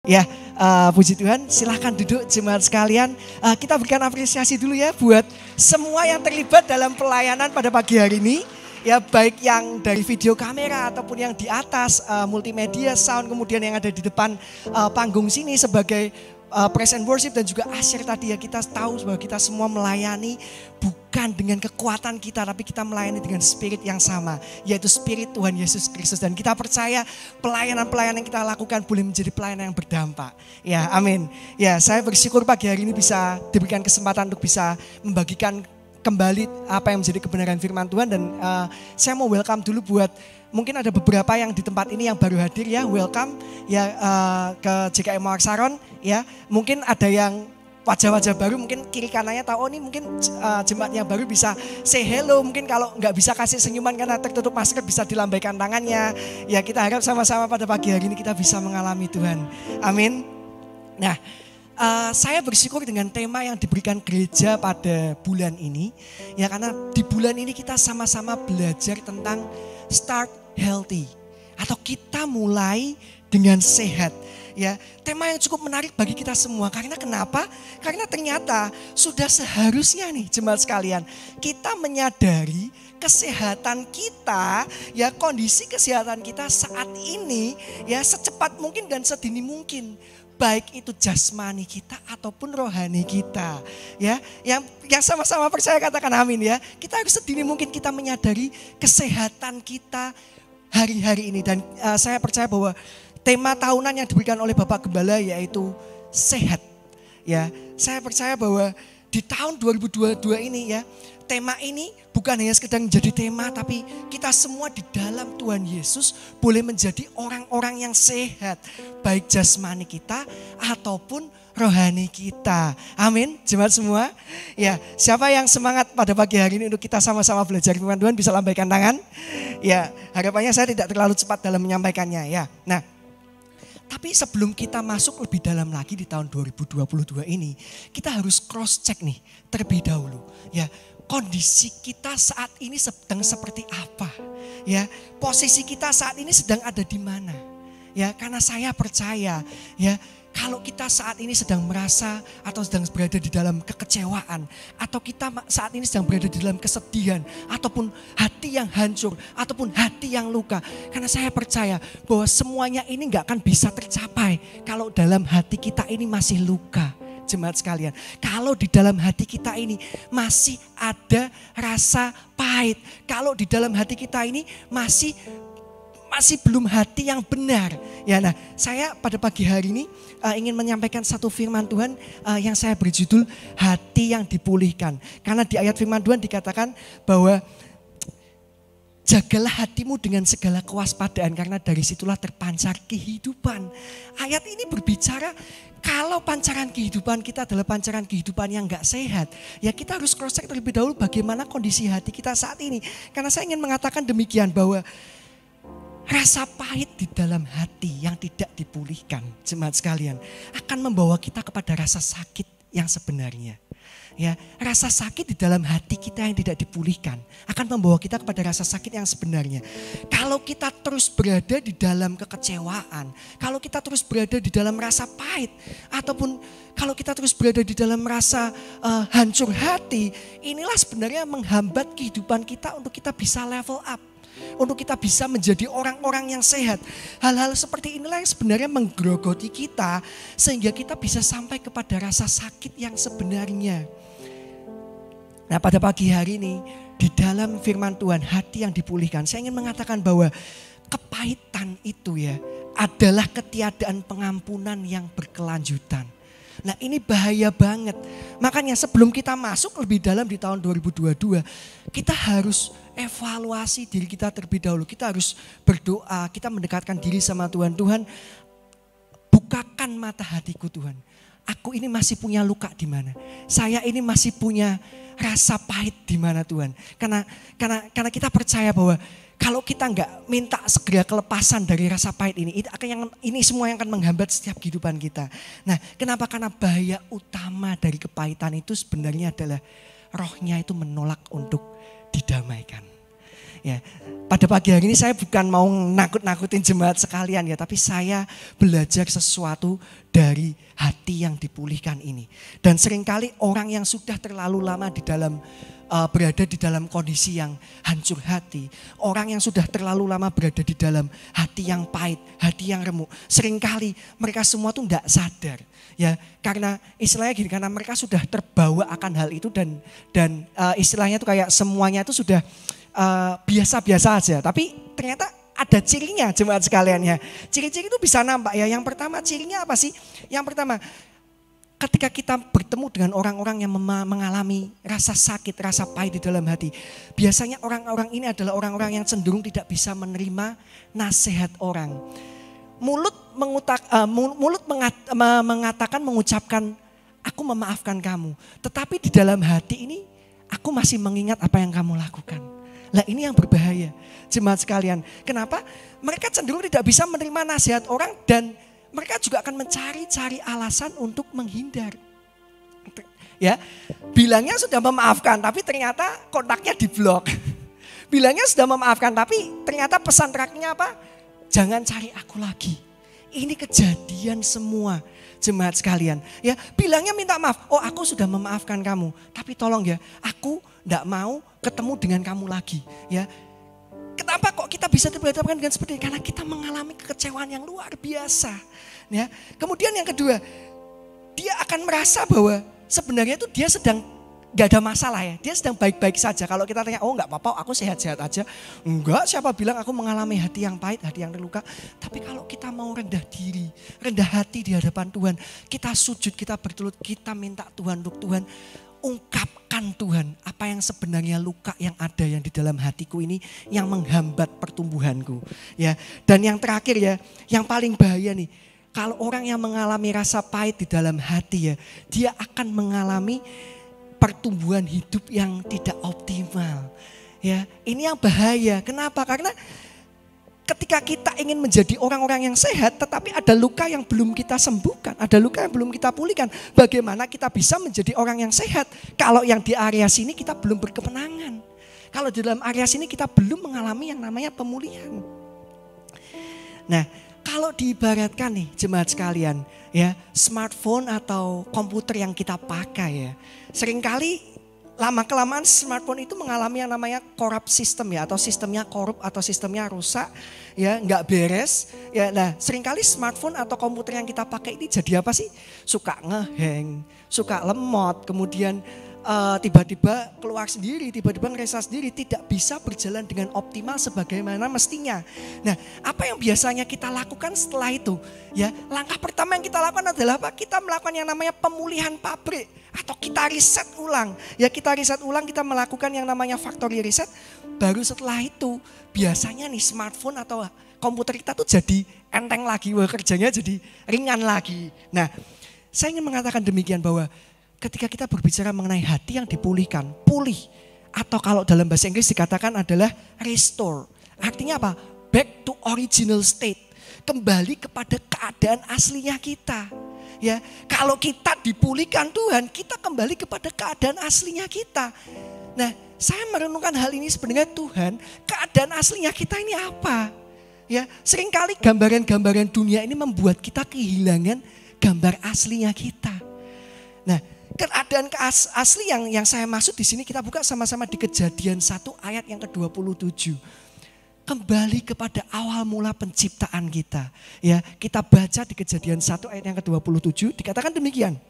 Ya, puji Tuhan, silahkan duduk jemaat sekalian. Kita berikan apresiasi dulu ya buat semua yang terlibat dalam pelayanan pada pagi hari ini. Ya, baik yang dari video kamera ataupun yang di atas multimedia, sound, kemudian yang ada di depan panggung sini sebagai praise and worship dan juga asyir tadi ya, kita tahu bahwa kita semua melayani bukan dengan kekuatan kita, tapi kita melayani dengan spirit yang sama, yaitu spirit Tuhan Yesus Kristus. Dan kita percaya pelayanan-pelayanan yang kita lakukan boleh menjadi pelayanan yang berdampak. Ya, amin. Ya, saya bersyukur pagi hari ini bisa diberikan kesempatan untuk bisa membagikan kembali apa yang menjadi kebenaran firman Tuhan. Dan saya mau welcome dulu buat mungkin ada beberapa yang di tempat ini yang baru hadir ya, welcome ya ke JKM Mawar Saron ya. Mungkin ada yang wajah-wajah baru, mungkin kiri kanannya tahu, oh ini mungkin jemaatnya baru, bisa say hello. Mungkin kalau nggak bisa kasih senyuman karena tertutup masker, bisa dilambaikan tangannya. Ya, kita harap sama-sama pada pagi hari ini kita bisa mengalami Tuhan. Amin. Nah, saya bersyukur dengan tema yang diberikan gereja pada bulan ini. Ya, karena di bulan ini kita sama-sama belajar tentang start healthy, atau kita mulai dengan sehat. Ya, tema yang cukup menarik bagi kita semua. Karena kenapa? Karena ternyata sudah seharusnya nih jemaat sekalian, kita menyadari kesehatan kita, ya kondisi kesehatan kita saat ini ya secepat mungkin dan sedini mungkin. Baik itu jasmani kita ataupun rohani kita. Ya, yang sama-sama percaya katakan amin ya. Kita harus sedini mungkin kita menyadari kesehatan kita hari-hari ini. Dan saya percaya bahwa tema tahunan yang diberikan oleh Bapak Gembala yaitu sehat. Ya, saya percaya bahwa di tahun 2022 ini ya, tema ini bukan hanya sekedar menjadi tema, tapi kita semua di dalam Tuhan Yesus boleh menjadi orang-orang yang sehat, baik jasmani kita ataupun rohani kita. Amin, jemaat semua. Ya, siapa yang semangat pada pagi hari ini untuk kita sama-sama belajar firman Tuhan, bisa lambaikan tangan. Ya, harapannya saya tidak terlalu cepat dalam menyampaikannya ya. Nah, tapi sebelum kita masuk lebih dalam lagi di tahun 2022 ini, kita harus cross check nih terlebih dahulu. Ya, kondisi kita saat ini sedang seperti apa? Ya, posisi kita saat ini sedang ada di mana? Ya, karena saya percaya ya, kalau kita saat ini sedang merasa atau sedang berada di dalam kekecewaan, atau kita saat ini sedang berada di dalam kesedihan, ataupun hati yang hancur, ataupun hati yang luka. Karena saya percaya bahwa semuanya ini gak akan bisa tercapai kalau dalam hati kita ini masih luka. Jemaat sekalian, kalau di dalam hati kita ini masih ada rasa pahit, kalau di dalam hati kita ini masih belum hati yang benar. Ya, nah, saya pada pagi hari ini ingin menyampaikan satu firman Tuhan yang saya beri judul hati yang dipulihkan. Karena di ayat firman Tuhan dikatakan bahwa jagalah hatimu dengan segala kewaspadaan, karena dari situlah terpancar kehidupan. Ayat ini berbicara kalau pancaran kehidupan kita adalah pancaran kehidupan yang gak sehat, ya kita harus cross check terlebih dahulu bagaimana kondisi hati kita saat ini. Karena saya ingin mengatakan demikian bahwa rasa pahit di dalam hati yang tidak dipulihkan, jemaat sekalian, akan membawa kita kepada rasa sakit yang sebenarnya. Ya, rasa sakit di dalam hati kita yang tidak dipulihkan akan membawa kita kepada rasa sakit yang sebenarnya. Kalau kita terus berada di dalam kekecewaan, kalau kita terus berada di dalam rasa pahit, ataupun kalau kita terus berada di dalam rasa hancur hati, inilah sebenarnya menghambat kehidupan kita untuk kita bisa level up, untuk kita bisa menjadi orang-orang yang sehat. Hal-hal seperti inilah yang sebenarnya menggerogoti kita sehingga kita bisa sampai kepada rasa sakit yang sebenarnya. Nah, pada pagi hari ini di dalam firman Tuhan hati yang dipulihkan, saya ingin mengatakan bahwa kepahitan itu ya adalah ketiadaan pengampunan yang berkelanjutan. Nah, ini bahaya banget. Makanya sebelum kita masuk lebih dalam di tahun 2022, kita harus evaluasi diri kita terlebih dahulu. Kita harus berdoa, kita mendekatkan diri sama Tuhan. Tuhan, bukakan mata hatiku Tuhan. Aku ini masih punya luka di mana? Saya ini masih punya rasa pahit di mana Tuhan? Karena kita percaya bahwa kalau kita nggak minta segera kelepasan dari rasa pahit ini semua yang akan menghambat setiap kehidupan kita. Nah, kenapa? Karena bahaya utama dari kepahitan itu sebenarnya adalah rohnya itu menolak untuk didamaikan. Ya, pada pagi hari ini saya bukan mau nakut-nakutin jemaat sekalian ya, tapi saya belajar sesuatu dari hati yang dipulihkan ini. Dan seringkali orang yang sudah terlalu lama di dalam berada di dalam kondisi yang hancur hati, orang yang sudah terlalu lama berada di dalam hati yang pahit, hati yang remuk, seringkali mereka semua tuh tidak sadar. Ya, karena istilahnya gini, karena mereka sudah terbawa akan hal itu dan istilahnya tuh kayak semuanya itu sudah biasa-biasa aja. Tapi ternyata ada cirinya jemaat sekalian ya. Ciri-ciri itu bisa nampak ya. Yang pertama cirinya apa sih? Yang pertama, ketika kita bertemu dengan orang-orang yang mengalami rasa sakit, rasa pahit di dalam hati. Biasanya orang-orang ini adalah orang-orang yang cenderung tidak bisa menerima nasihat orang. Mulut mengatakan, mengucapkan, aku memaafkan kamu. Tetapi di dalam hati ini, aku masih mengingat apa yang kamu lakukan. Lah ini yang berbahaya jemaat sekalian. Kenapa? Mereka cenderung tidak bisa menerima nasihat orang dan mereka juga akan mencari-cari alasan untuk menghindar. Ya, bilangnya sudah memaafkan tapi ternyata kontaknya diblok. Bilangnya sudah memaafkan tapi ternyata pesan terakhirnya apa? Jangan cari aku lagi. Ini kejadian semua jemaat sekalian. Ya, bilangnya minta maaf. Oh, aku sudah memaafkan kamu. Tapi tolong ya, aku tidak mau ketemu dengan kamu lagi. Ya, kenapa kok kita bisa diperhadapkan dengan seperti ini? Karena kita mengalami kekecewaan yang luar biasa. Ya, kemudian yang kedua, dia akan merasa bahwa sebenarnya itu dia sedang gak ada masalah ya. Dia sedang baik-baik saja. Kalau kita tanya, oh gak apa-apa, aku sehat-sehat aja. Enggak, siapa bilang aku mengalami hati yang pahit, hati yang terluka. Tapi kalau kita mau rendah diri, rendah hati di hadapan Tuhan, kita sujud, kita bertelut, kita minta Tuhan untuk Tuhan, ungkapkan Tuhan apa yang sebenarnya luka yang ada yang di dalam hatiku ini yang menghambat pertumbuhanku. Ya, dan yang terakhir ya, yang paling bahaya nih, kalau orang yang mengalami rasa pahit di dalam hati ya, dia akan mengalami pertumbuhan hidup yang tidak optimal. Ya, ini yang bahaya. Kenapa? Karena ketika kita ingin menjadi orang-orang yang sehat, tetapi ada luka yang belum kita sembuhkan, ada luka yang belum kita pulihkan. Bagaimana kita bisa menjadi orang yang sehat kalau yang di area sini kita belum berkemenangan? Kalau di dalam area sini kita belum mengalami yang namanya pemulihan. Nah, kalau diibaratkan nih jemaat sekalian, ya, smartphone atau komputer yang kita pakai ya, seringkali lama-kelamaan smartphone itu mengalami yang namanya corrupt system ya, atau sistemnya korup atau sistemnya rusak, ya, nggak beres. Ya, nah seringkali smartphone atau komputer yang kita pakai ini jadi apa sih? Suka ngehang, suka lemot, kemudian tiba-tiba keluar sendiri, tiba-tiba ngerasa sendiri, tidak bisa berjalan dengan optimal sebagaimana mestinya. Nah, apa yang biasanya kita lakukan setelah itu? Ya, langkah pertama yang kita lakukan adalah apa? Kita melakukan yang namanya pemulihan pabrik atau kita riset ulang. Ya, kita riset ulang, kita melakukan yang namanya factory reset. Baru setelah itu biasanya nih smartphone atau komputer kita tuh jadi enteng lagi, kerjanya jadi ringan lagi. Nah, saya ingin mengatakan demikian bahwa ketika kita berbicara mengenai hati yang dipulihkan, pulih, atau kalau dalam bahasa Inggris dikatakan adalah restore. Artinya apa? Back to original state. Kembali kepada keadaan aslinya kita. Ya, kalau kita dipulihkan Tuhan, kita kembali kepada keadaan aslinya kita. Nah, saya merenungkan hal ini sebenarnya Tuhan, keadaan aslinya kita ini apa? Ya, seringkali gambaran-gambaran dunia ini membuat kita kehilangan gambar aslinya kita. Nah, keadaan asli yang saya maksud di sini kita buka sama-sama di Kejadian 1 ayat yang ke-27. Kembali kepada awal mula penciptaan kita. Ya, kita baca di Kejadian 1 ayat yang ke-27 dikatakan demikian.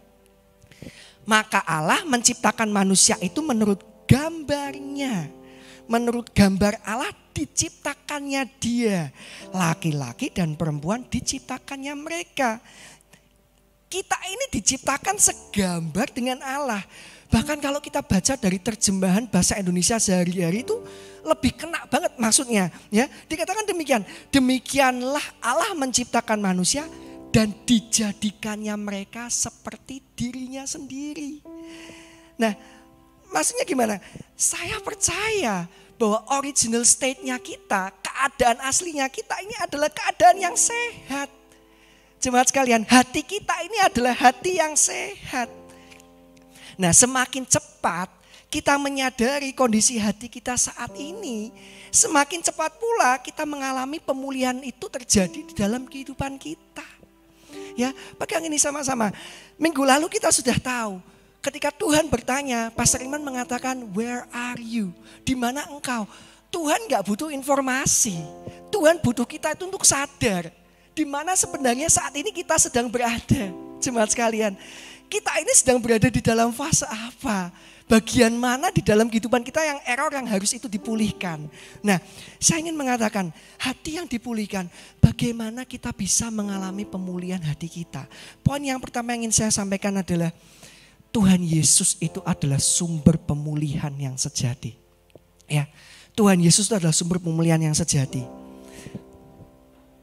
Maka Allah menciptakan manusia itu menurut gambarnya. Menurut gambar Allah diciptakannya dia. Laki-laki dan perempuan diciptakannya mereka. Kita ini diciptakan segambar dengan Allah. Bahkan kalau kita baca dari terjemahan bahasa Indonesia sehari-hari itu lebih kena banget maksudnya. Ya, dikatakan demikian. Demikianlah Allah menciptakan manusia dan dijadikannya mereka seperti dirinya sendiri. Nah, maksudnya gimana? Saya percaya bahwa original state-nya kita, keadaan aslinya kita ini adalah keadaan yang sehat. Jemaat sekalian, hati kita ini adalah hati yang sehat. Nah, semakin cepat kita menyadari kondisi hati kita saat ini, semakin cepat pula kita mengalami pemulihan itu terjadi di dalam kehidupan kita. Ya, pegang ini sama-sama. Minggu lalu kita sudah tahu, ketika Tuhan bertanya, Pastor Iman mengatakan, "Where are you?" Di mana engkau? Tuhan gak butuh informasi. Tuhan butuh kita itu untuk sadar di mana sebenarnya saat ini kita sedang berada. Jemaat sekalian, kita ini sedang berada di dalam fase apa? Bagian mana di dalam kehidupan kita yang error yang harus itu dipulihkan. Nah, saya ingin mengatakan hati yang dipulihkan, bagaimana kita bisa mengalami pemulihan hati kita. Poin yang pertama yang ingin saya sampaikan adalah Tuhan Yesus itu adalah sumber pemulihan yang sejati. Ya, Tuhan Yesus itu adalah sumber pemulihan yang sejati.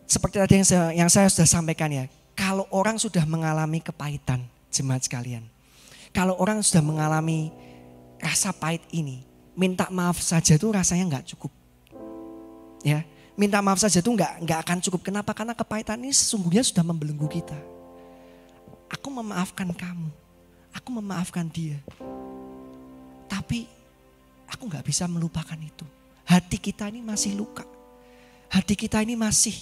Seperti tadi yang saya sudah sampaikan ya, kalau orang sudah mengalami kepahitan, jemaat sekalian, kalau orang sudah mengalami rasa pahit ini, minta maaf saja tuh rasanya nggak cukup. Ya, minta maaf saja tuh nggak akan cukup. Kenapa? Karena kepahitan ini sesungguhnya sudah membelenggu kita. Aku memaafkan kamu, aku memaafkan dia, tapi aku nggak bisa melupakan itu. Hati kita ini masih luka, hati kita ini masih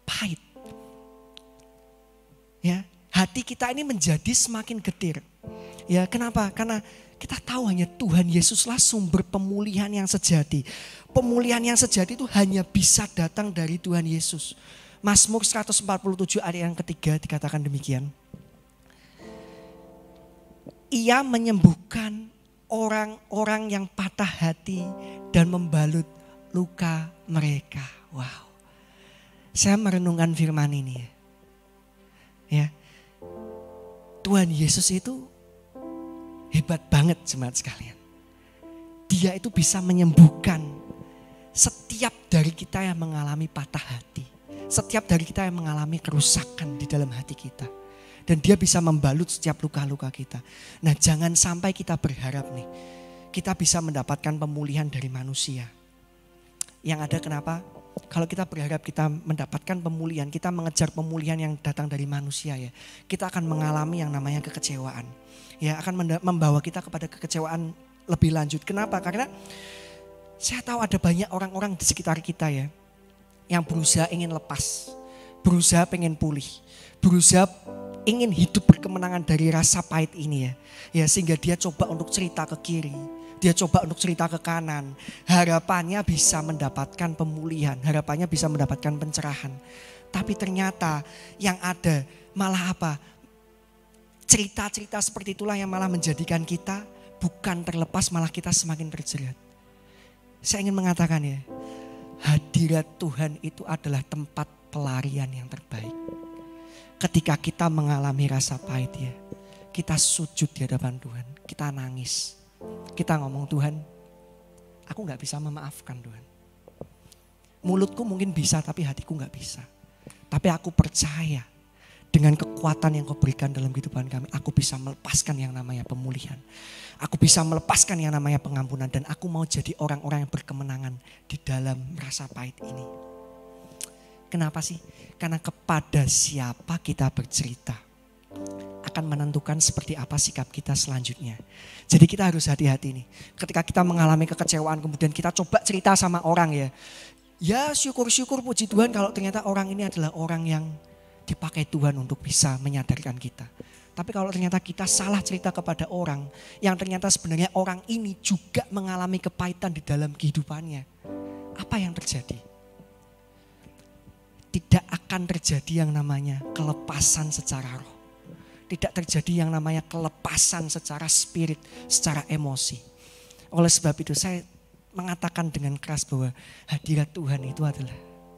pahit. Ya, hati kita ini menjadi semakin getir. Ya, kenapa? Karena kita tahu hanya Tuhan Yesuslah sumber pemulihan yang sejati. Pemulihan yang sejati itu hanya bisa datang dari Tuhan Yesus. Mazmur 147 ayat yang ketiga dikatakan demikian. Ia menyembuhkan orang-orang yang patah hati dan membalut luka mereka. Wow. Saya merenungkan firman ini ya. Ya. Tuhan Yesus itu hebat banget jemaat sekalian. Dia itu bisa menyembuhkan setiap dari kita yang mengalami patah hati. Setiap dari kita yang mengalami kerusakan di dalam hati kita. Dan dia bisa membalut setiap luka-luka kita. Nah, jangan sampai kita berharap nih, kita bisa mendapatkan pemulihan dari manusia. Yang ada kenapa? Kalau kita berharap kita mendapatkan pemulihan, kita mengejar pemulihan yang datang dari manusia ya, kita akan mengalami yang namanya kekecewaan. Ya, akan membawa kita kepada kekecewaan lebih lanjut. Kenapa? Karena saya tahu ada banyak orang-orang di sekitar kita ya, yang berusaha ingin lepas, berusaha pengen pulih, berusaha ingin hidup berkemenangan dari rasa pahit ini ya. Ya, sehingga dia coba untuk cerita ke kiri, dia coba untuk cerita ke kanan. Harapannya bisa mendapatkan pemulihan, harapannya bisa mendapatkan pencerahan. Tapi ternyata yang ada malah apa? Cerita-cerita seperti itulah yang malah menjadikan kita bukan terlepas, malah kita semakin terjerat. Saya ingin mengatakan ya, hadirat Tuhan itu adalah tempat pelarian yang terbaik. Ketika kita mengalami rasa pahit ya, kita sujud di hadapan Tuhan, kita nangis. Kita ngomong, Tuhan, aku gak bisa memaafkan Tuhan. Mulutku mungkin bisa tapi hatiku gak bisa. Tapi aku percaya dengan kekuatan yang kau berikan dalam kehidupan kami, aku bisa melepaskan yang namanya pemulihan. Aku bisa melepaskan yang namanya pengampunan. Dan aku mau jadi orang-orang yang berkemenangan di dalam rasa pahit ini. Kenapa sih? Karena kepada siapa kita bercerita akan menentukan seperti apa sikap kita selanjutnya. Jadi kita harus hati-hati nih. Ketika kita mengalami kekecewaan kemudian kita coba cerita sama orang ya. Ya syukur-syukur puji Tuhan kalau ternyata orang ini adalah orang yang dipakai Tuhan untuk bisa menyadarkan kita. Tapi kalau ternyata kita salah cerita kepada orang yang ternyata sebenarnya orang ini juga mengalami kepahitan di dalam kehidupannya. Apa yang terjadi? Tidak akan terjadi yang namanya kelepasan secara roh. Tidak terjadi yang namanya kelepasan secara spirit, secara emosi. Oleh sebab itu saya mengatakan dengan keras bahwa hadirat Tuhan itu adalah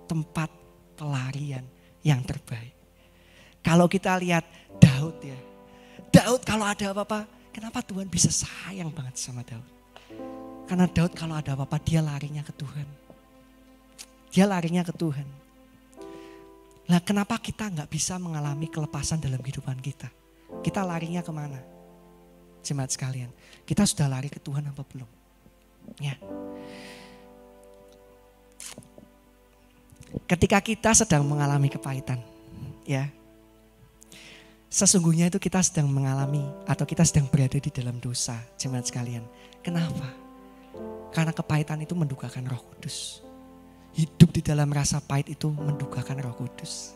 tempat pelarian yang terbaik. Kalau kita lihat Daud ya. Daud kalau ada apa-apa, kenapa Tuhan bisa sayang banget sama Daud? Karena Daud kalau ada apa-apa dia larinya ke Tuhan. Dia larinya ke Tuhan. Nah, kenapa kita nggak bisa mengalami kelepasan dalam kehidupan kita? Kita larinya kemana? Jemaat sekalian, kita sudah lari ke Tuhan apa belum? Ya. Ketika kita sedang mengalami kepahitan, ya, Sesungguhnya itu kita sedang mengalami atau kita sedang berada di dalam dosa, jemaat sekalian. Kenapa? Karena kepahitan itu mendukakan Roh Kudus. Hidup di dalam rasa pahit itu mendukakan Roh Kudus.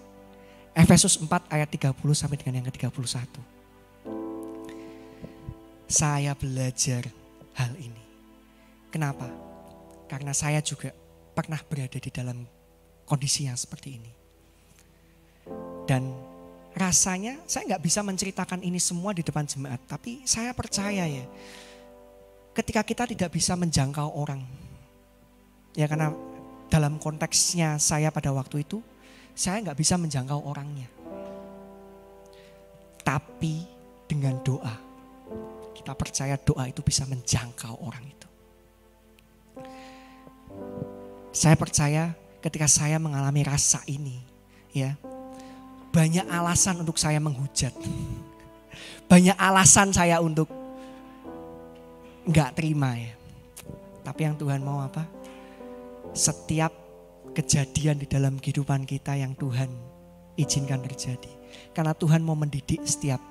Efesus 4 ayat 30 sampai dengan yang ke-31. Saya belajar hal ini. Kenapa? Karena saya juga pernah berada di dalam kondisi yang seperti ini. Dan rasanya saya nggak bisa menceritakan ini semua di depan jemaat. Tapi saya percaya ya, ketika kita tidak bisa menjangkau orang. Ya karena dalam konteksnya saya pada waktu itu, saya nggak bisa menjangkau orangnya. Tapi dengan doa, kita percaya doa itu bisa menjangkau orang itu. Saya percaya ketika saya mengalami rasa ini, ya, banyak alasan untuk saya menghujat. Banyak alasan saya untuk nggak terima ya. Tapi yang Tuhan mau apa? Setiap kejadian di dalam kehidupan kita yang Tuhan izinkan terjadi. Karena Tuhan mau mendidik setiap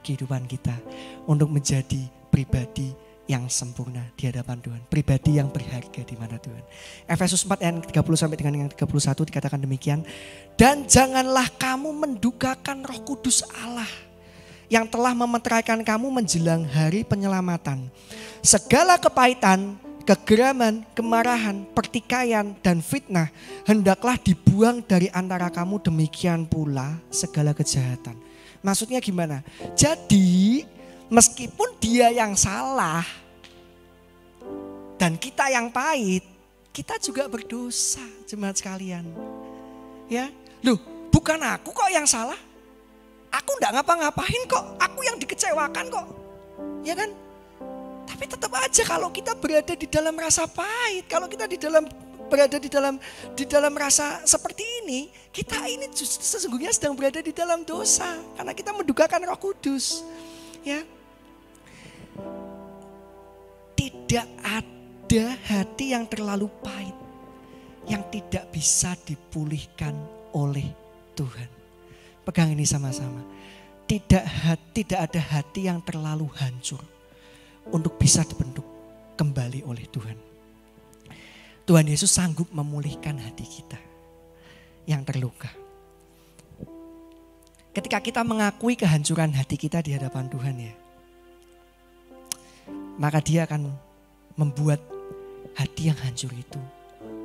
kehidupan kita untuk menjadi pribadi yang sempurna di hadapan Tuhan. Pribadi yang berharga di mana Tuhan. Efesus 4 ayat 30 sampai dengan yang 31 dikatakan demikian. Dan janganlah kamu mendukakan Roh Kudus Allah yang telah memeteraikan kamu menjelang hari penyelamatan. Segala kepahitan, kegeraman, kemarahan, pertikaian, dan fitnah hendaklah dibuang dari antara kamu, demikian pula segala kejahatan. Maksudnya gimana? Jadi meskipun dia yang salah dan kita yang pahit, kita juga berdosa, jemaat sekalian. Ya, loh, bukan aku kok yang salah. Aku enggak ngapa-ngapain kok, aku yang dikecewakan kok. Ya kan? Tapi tetap aja kalau kita berada di dalam rasa pahit, kalau kita berada di dalam rasa seperti ini, kita ini sesungguhnya sedang berada di dalam dosa karena kita mendukakan Roh Kudus. Ya. Tidak ada hati yang terlalu pahit yang tidak bisa dipulihkan oleh Tuhan. Pegang ini sama-sama. Tidak ada hati yang terlalu hancur untuk bisa dibentuk kembali oleh Tuhan. Tuhan Yesus sanggup memulihkan hati kita yang terluka. Ketika kita mengakui kehancuran hati kita di hadapan Tuhan ya, maka Dia akan membuat hati yang hancur itu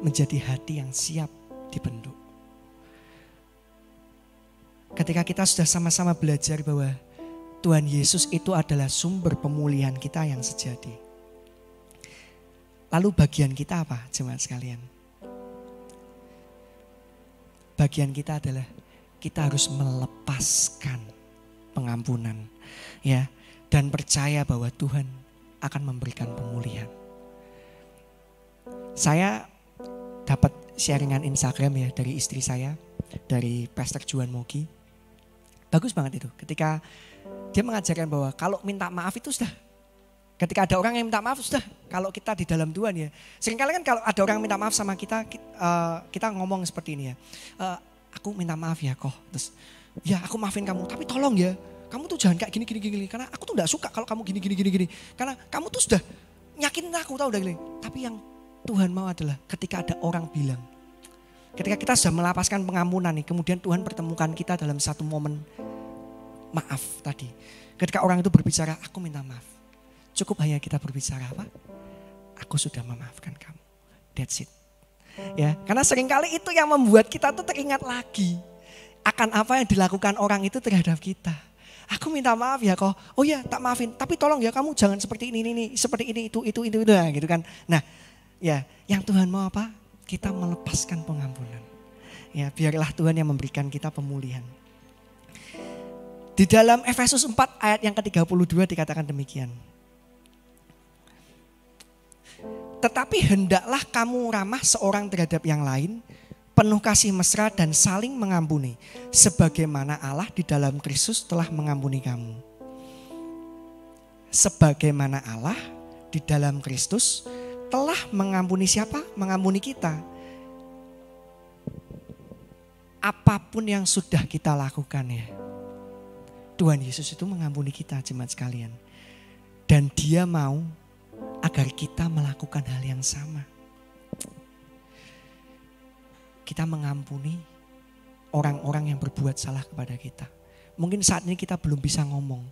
menjadi hati yang siap dibentuk. Ketika kita sudah sama-sama belajar bahwa Tuhan Yesus itu adalah sumber pemulihan kita yang sejati. Lalu bagian kita apa, jemaat sekalian? Bagian kita adalah kita harus melepaskan pengampunan, ya, dan percaya bahwa Tuhan akan memberikan pemulihan. Saya dapat sharingan Instagram ya dari istri saya, dari Pastor Juan Mogi. Bagus banget itu, ketika dia mengajarkan bahwa kalau minta maaf itu sudah, ketika ada orang yang minta maaf sudah, kalau kita di dalam Tuhan ya. Seringkali kan kalau ada orang minta maaf sama kita, kita ngomong seperti ini ya. Aku minta maaf ya kok, terus ya aku maafin kamu, tapi tolong ya, kamu tuh jangan kayak gini, karena aku tuh gak suka kalau kamu gini. Karena kamu tuh sudah nyakitin aku, tahu udah gini. Tapi yang Tuhan mau adalah ketika ada orang bilang, ketika kita sudah melapaskan pengampunan nih, kemudian Tuhan pertemukan kita dalam satu momen maaf tadi. Ketika orang itu berbicara, aku minta maaf. Cukup hanya kita berbicara apa? Aku sudah memaafkan kamu. That's it. Ya, karena seringkali itu yang membuat kita tuh teringat lagi akan apa yang dilakukan orang itu terhadap kita. Aku minta maaf ya kok. Oh ya, tak maafin. Tapi tolong ya kamu jangan seperti ini, seperti ini, itu gitu kan. Nah, ya, yang Tuhan mau apa? Kita melepaskan pengampunan. Ya, biarlah Tuhan yang memberikan kita pemulihan. Di dalam Efesus 4 ayat yang ke-32 dikatakan demikian. Tetapi hendaklah kamu ramah seorang terhadap yang lain, penuh kasih mesra dan saling mengampuni, sebagaimana Allah di dalam Kristus telah mengampuni kamu. Sebagaimana Allah di dalam Kristus telah mengampuni siapa? Mengampuni kita. Apapun yang sudah kita lakukan ya. Tuhan Yesus itu mengampuni kita jemaat sekalian. Dan Dia mau agar kita melakukan hal yang sama. Kita mengampuni orang-orang yang berbuat salah kepada kita. Mungkin saat ini kita belum bisa ngomong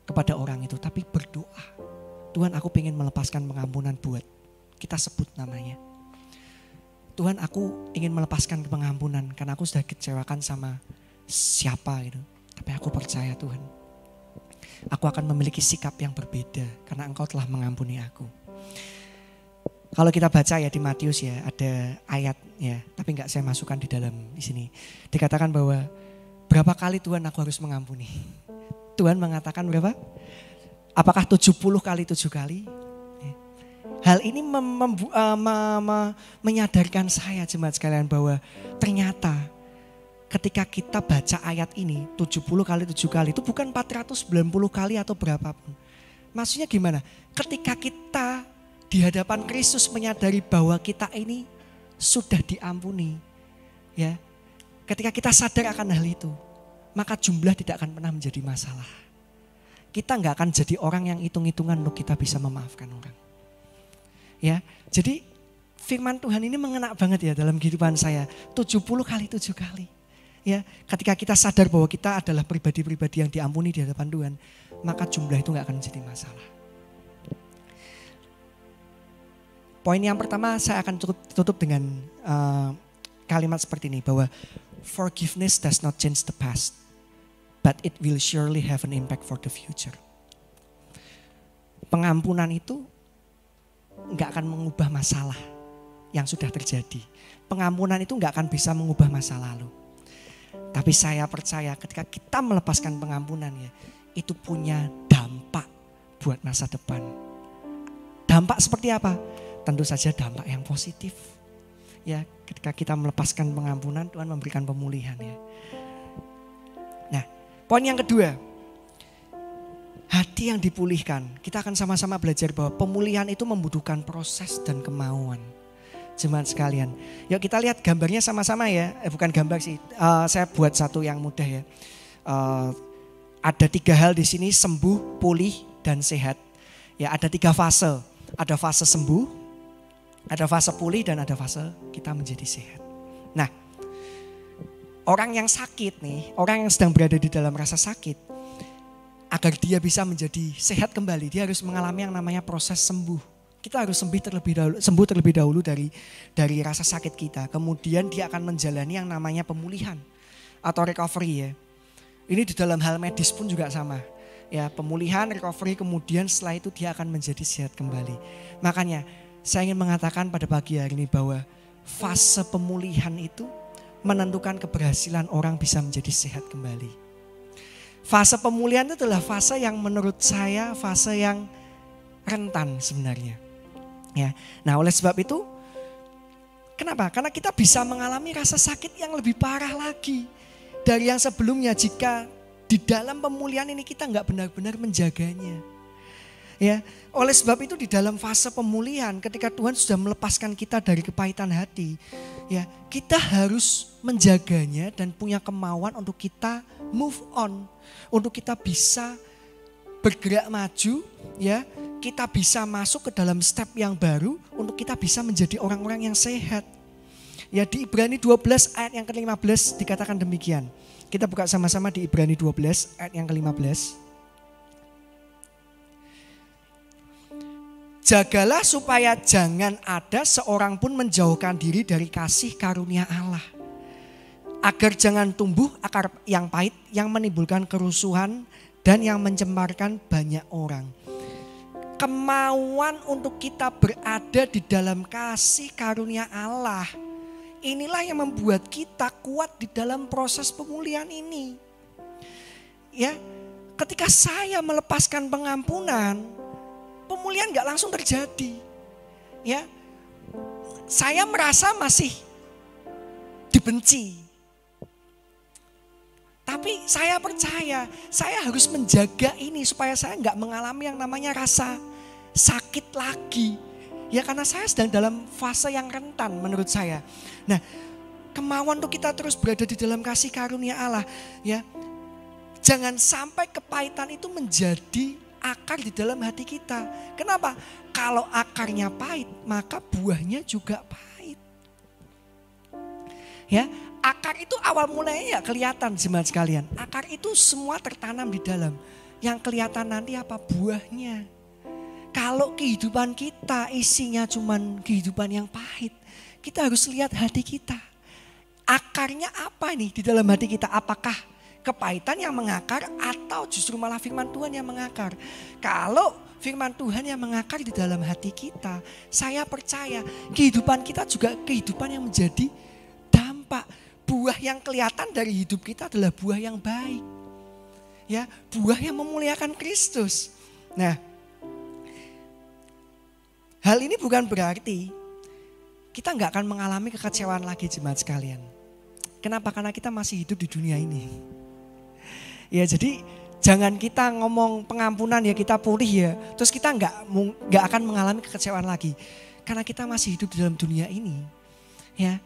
kepada orang itu, tapi berdoa. Tuhan, aku pengen melepaskan pengampunan buat, kita sebut namanya. Tuhan, aku ingin melepaskan pengampunan karena aku sudah kecewakan sama siapa gitu. Tapi aku percaya Tuhan, aku akan memiliki sikap yang berbeda karena Engkau telah mengampuni aku. Kalau kita baca ya di Matius ya, ada ayat ya, tapi enggak saya masukkan di dalam di sini. Dikatakan bahwa berapa kali Tuhan aku harus mengampuni? Tuhan mengatakan berapa? Apakah 70 kali 7 kali? Hal ini menyadarkan saya jemaat sekalian bahwa ternyata ketika kita baca ayat ini 70 kali 7 kali itu bukan 490 kali atau berapapun. Maksudnya gimana? Ketika kita di hadapan Kristus menyadari bahwa kita ini sudah diampuni. Ya. Ketika kita sadar akan hal itu, maka jumlah tidak akan pernah menjadi masalah. Kita nggak akan jadi orang yang hitung-hitungan untuk kita bisa memaafkan orang. Ya, jadi firman Tuhan ini mengena banget ya dalam kehidupan saya. 70 kali 7 kali. Ya, ketika kita sadar bahwa kita adalah pribadi-pribadi yang diampuni di hadapan Tuhan, maka jumlah itu nggak akan menjadi masalah. Poin yang pertama saya akan tutup dengan kalimat seperti ini, bahwa forgiveness does not change the past, but it will surely have an impact for the future. Pengampunan itu enggak akan mengubah masalah yang sudah terjadi. Pengampunan itu enggak akan bisa mengubah masa lalu. Tapi saya percaya ketika kita melepaskan pengampunan ya, itu punya dampak buat masa depan. Dampak seperti apa? Tentu saja dampak yang positif. Ya, ketika kita melepaskan pengampunan, Tuhan memberikan pemulihan ya. Nah, poin yang kedua, hati yang dipulihkan. Kita akan sama-sama belajar bahwa pemulihan itu membutuhkan proses dan kemauan. Jemaat sekalian, yuk kita lihat gambarnya sama-sama ya. Bukan gambar sih, saya buat satu yang mudah ya. Ada 3 hal di sini: sembuh, pulih, dan sehat. Ya, ada 3 fase. Ada fase sembuh, ada fase pulih, dan ada fase kita menjadi sehat. Nah, orang yang sakit nih, orang yang sedang berada di dalam rasa sakit, agar dia bisa menjadi sehat kembali, dia harus mengalami yang namanya proses sembuh. Kita harus sembuh terlebih dahulu dari rasa sakit kita. Kemudian dia akan menjalani yang namanya pemulihan atau recovery ya. Ini di dalam hal medis pun juga sama. Ya, pemulihan, recovery, kemudian setelah itu dia akan menjadi sehat kembali. Makanya saya ingin mengatakan pada pagi hari ini bahwa fase pemulihan itu menentukan keberhasilan orang bisa menjadi sehat kembali. Fase pemulihan itu adalah fase yang menurut saya fase yang rentan sebenarnya. Ya. Nah, oleh sebab itu kenapa? Karena kita bisa mengalami rasa sakit yang lebih parah lagi dari yang sebelumnya jika di dalam pemulihan ini kita nggak benar-benar menjaganya. Ya, oleh sebab itu di dalam fase pemulihan ketika Tuhan sudah melepaskan kita dari kepahitan hati, ya, kita harus menjaganya dan punya kemauan untuk kita move on, untuk kita bisa bergerak maju, ya, kita bisa masuk ke dalam step yang baru untuk kita bisa menjadi orang-orang yang sehat. Ya, di Ibrani 12 ayat yang ke-15 dikatakan demikian. Kita buka sama-sama di Ibrani 12 ayat yang ke-15. Jagalah supaya jangan ada seorang pun menjauhkan diri dari kasih karunia Allah. Agar jangan tumbuh akar yang pahit yang menimbulkan kerusuhan dan yang mencemarkan banyak orang. Kemauan untuk kita berada di dalam kasih karunia Allah, inilah yang membuat kita kuat di dalam proses pemulihan ini. Ya, ketika saya melepaskan pengampunan, pemulihan gak langsung terjadi. Ya, saya merasa masih dibenci. Tapi saya percaya, saya harus menjaga ini supaya saya gak mengalami yang namanya rasa sakit lagi. Ya, karena saya sedang dalam fase yang rentan menurut saya. Nah, kemauan untuk kita terus berada di dalam kasih karunia Allah, ya, Jangan sampai kepahitan itu menjadi akar di dalam hati kita. Kenapa? Kalau akarnya pahit, maka buahnya juga pahit. Ya, akar itu awal mulanya ya kelihatan jemaat sekalian. Akar itu semua tertanam di dalam. Yang kelihatan nanti apa? Buahnya. Kalau kehidupan kita isinya cuman kehidupan yang pahit, kita harus lihat hati kita. Akarnya apa nih di dalam hati kita? Apakah kepahitan yang mengakar atau justru malah firman Tuhan yang mengakar? Kalau firman Tuhan yang mengakar di dalam hati kita, saya percaya kehidupan kita juga kehidupan yang menjadi dampak. Buah yang kelihatan dari hidup kita adalah buah yang baik. Ya, buah yang memuliakan Kristus. Nah, hal ini bukan berarti kita nggak akan mengalami kekecewaan lagi jemaat sekalian. Kenapa? Karena kita masih hidup di dunia ini. Ya, jadi jangan kita ngomong pengampunan ya kita pulih ya, terus kita nggak akan mengalami kekecewaan lagi. Karena kita masih hidup di dalam dunia ini. Ya,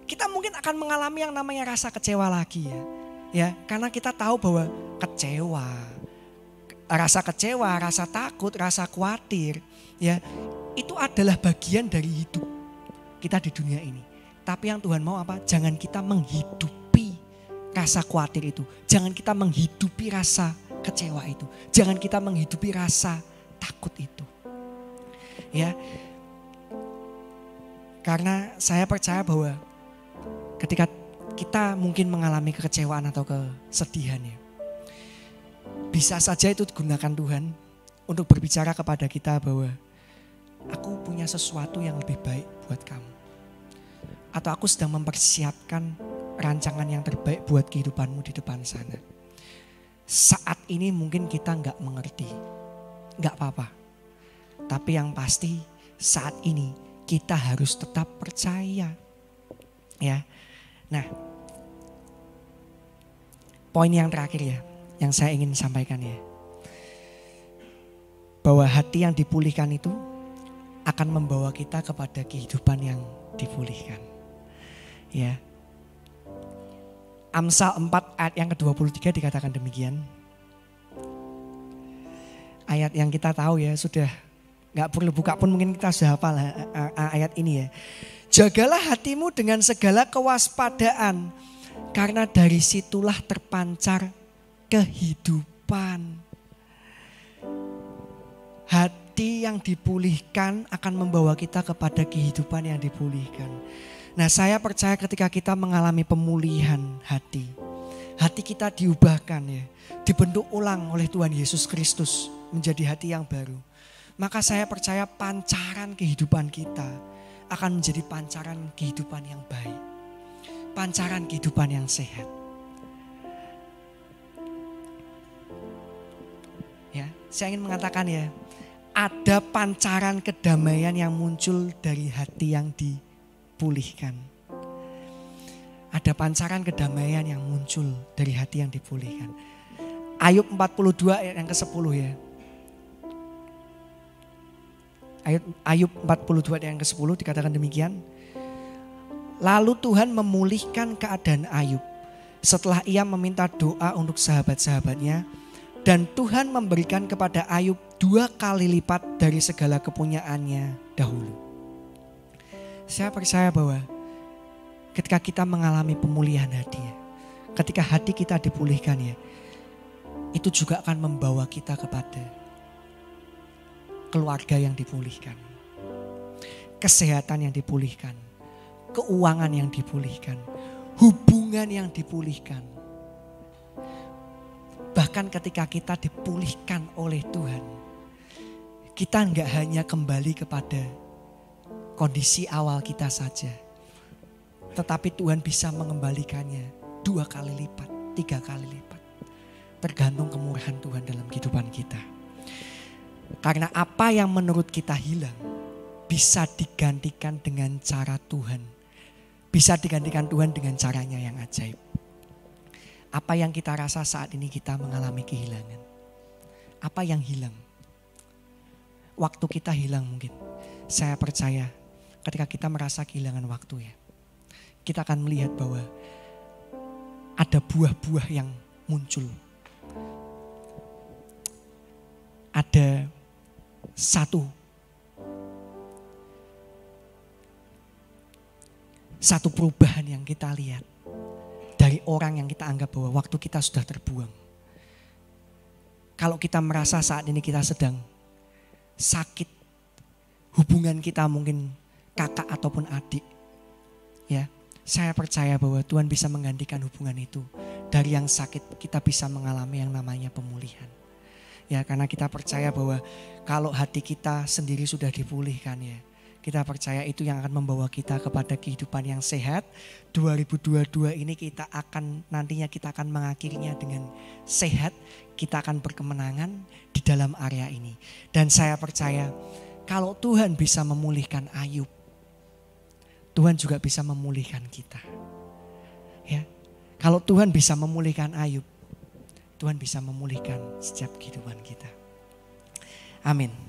kita mungkin akan mengalami yang namanya rasa kecewa lagi ya. Ya, karena kita tahu bahwa rasa kecewa, rasa takut, rasa khawatir, ya itu adalah bagian dari hidup kita di dunia ini. Tapi yang Tuhan mau apa? Jangan kita menghidupi rasa khawatir itu. Jangan kita menghidupi rasa kecewa itu. Jangan kita menghidupi rasa takut itu. Ya. Karena saya percaya bahwa ketika kita mungkin mengalami kekecewaan atau kesedihan ya, bisa saja itu digunakan Tuhan untuk berbicara kepada kita bahwa aku punya sesuatu yang lebih baik buat kamu. Atau aku sedang mempersiapkan rancangan yang terbaik buat kehidupanmu di depan sana. Saat ini mungkin kita nggak mengerti, nggak apa-apa. Tapi yang pasti saat ini kita harus tetap percaya. Ya, nah poin yang terakhir ya, yang saya ingin sampaikan ya. Bahwa hati yang dipulihkan itu akan membawa kita kepada kehidupan yang dipulihkan. Ya. Amsal 4 ayat yang ke-23 dikatakan demikian. Ayat yang kita tahu ya, sudah gak perlu buka pun mungkin kita sudah hafal ayat ini ya. Jagalah hatimu dengan segala kewaspadaan, karena dari situlah terpancar kehidupan. Hati yang dipulihkan akan membawa kita kepada kehidupan yang dipulihkan. Nah, saya percaya ketika kita mengalami pemulihan hati, hati kita diubahkan ya, dibentuk ulang oleh Tuhan Yesus Kristus menjadi hati yang baru. Maka saya percaya pancaran kehidupan kita akan menjadi pancaran kehidupan yang baik, pancaran kehidupan yang sehat. Ya, saya ingin mengatakan ya, ada pancaran kedamaian yang muncul dari hati yang dipulihkan. Ada pancaran kedamaian yang muncul dari hati yang dipulihkan. Ayub 42 ayat yang ke-10 ya. Ayub 42 ayat yang ke-10 dikatakan demikian. Lalu Tuhan memulihkan keadaan Ayub setelah ia meminta doa untuk sahabat-sahabatnya. Dan Tuhan memberikan kepada Ayub 2 kali lipat dari segala kepunyaannya dahulu. Saya percaya bahwa ketika kita mengalami pemulihan hati, ketika hati kita dipulihkan ya, itu juga akan membawa kita kepada keluarga yang dipulihkan, kesehatan yang dipulihkan, keuangan yang dipulihkan, hubungan yang dipulihkan. Bahkan ketika kita dipulihkan oleh Tuhan, kita enggak hanya kembali kepada kondisi awal kita saja. Tetapi Tuhan bisa mengembalikannya 2 kali lipat, 3 kali lipat. Tergantung kemurahan Tuhan dalam kehidupan kita. Karena apa yang menurut kita hilang, bisa digantikan dengan cara Tuhan. Bisa digantikan Tuhan dengan caranya yang ajaib. Apa yang kita rasa saat ini kita mengalami kehilangan. Apa yang hilang? Waktu kita hilang mungkin. Saya percaya ketika kita merasa kehilangan waktu ya, kita akan melihat bahwa ada buah-buah yang muncul. Ada satu perubahan yang kita lihat dari orang yang kita anggap bahwa waktu kita sudah terbuang. Kalau kita merasa saat ini kita sedang sakit, hubungan kita mungkin kakak ataupun adik, ya, saya percaya bahwa Tuhan bisa menggantikan hubungan itu. Dari yang sakit kita bisa mengalami yang namanya pemulihan. Ya, karena kita percaya bahwa kalau hati kita sendiri sudah dipulihkan, ya, kita percaya itu yang akan membawa kita kepada kehidupan yang sehat. 2022 ini nantinya kita akan mengakhirinya dengan sehat. Kita akan berkemenangan di dalam area ini. Dan saya percaya kalau Tuhan bisa memulihkan Ayub, Tuhan juga bisa memulihkan kita. Ya, kalau Tuhan bisa memulihkan Ayub, Tuhan bisa memulihkan setiap kehidupan kita. Amin.